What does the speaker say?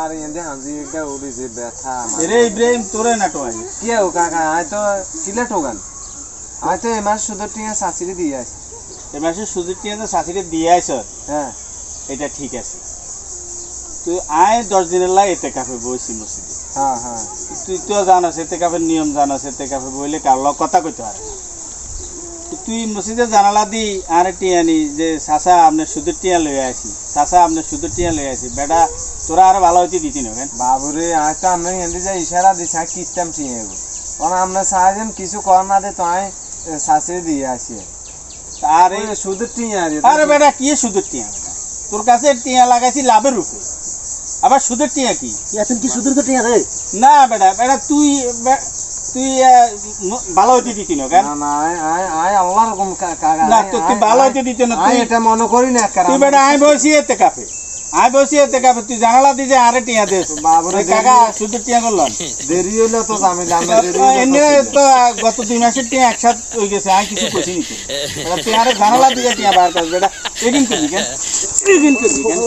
আর এনে হাজি একটা উড়িছে ব্যথা আমার। রে ইব্রাহিম তোরে না টোয়াই কি ও কাকা আই তো কিলে ঠোগান আই তো এমাস সুদের টিয়া সাচিরি দিয়ে আছে। এ মাসে সুজির টিয়া তো শাশুড়ি দিয়ে আইছ হ্যাঁ এটা ঠিক আছে তুই আয় 10 দিনের লাই এতে কাফে বইছি মসজিদে হ্যাঁ হ্যাঁ তুই তো জানাস এতে কাফের নিয়ম জানাস এতে কাফে বইলে কার লগ কথা কইতে পারে তুই মসজিদে জানালা দি আর টিয়া নি যে চাচা আপনার সুদের টিয়া লই আসি চাচা আপনার সুদের টিয়া লই আসি বেটা তোরা আর ভালো হইতে দিতি না কেন বাবুরে আই তো আমরা হিন্দি যা ইশারা দিছে কিতাম টিয়া কারণ আমরা সাহায্য কিছু কর না দে তো আই সাচিরি দিয়ে আসি আর ওই সুদের টিয়া আরে বেটা কি সুদের টিয়া বেটা তোর কাছে টিয়া লাগাইছি লাভের রূপে আবার সুদের টিয়া কি এখন কি সুদের টিয়া রে না বেটা বেটা তুই তুই ভালো হইতে দিতি না কেন না না আই আল্লাহর রকম কাকা না তুই ভালো হইতে দিতি না আই তুই এটা মনে করি না কাকা তুই বেটা আই বসি এতে কাফে আই বসি এতে কাফে তুই জানালা দি যে আরে টিয়া দেস বাবুরে কাকা সুদের টিয়া করলাম দেরি হইলো তো আমি জানতে দেরি এনে তো গত 2 মাসের টিয়া একসাথে হয়ে গেছে আই কিছু কইছি নি বেটা তুই আরে জানালা দিয়ে টিয়া বার কর বেটা এদিন করবি কেন এদিন করবি কেন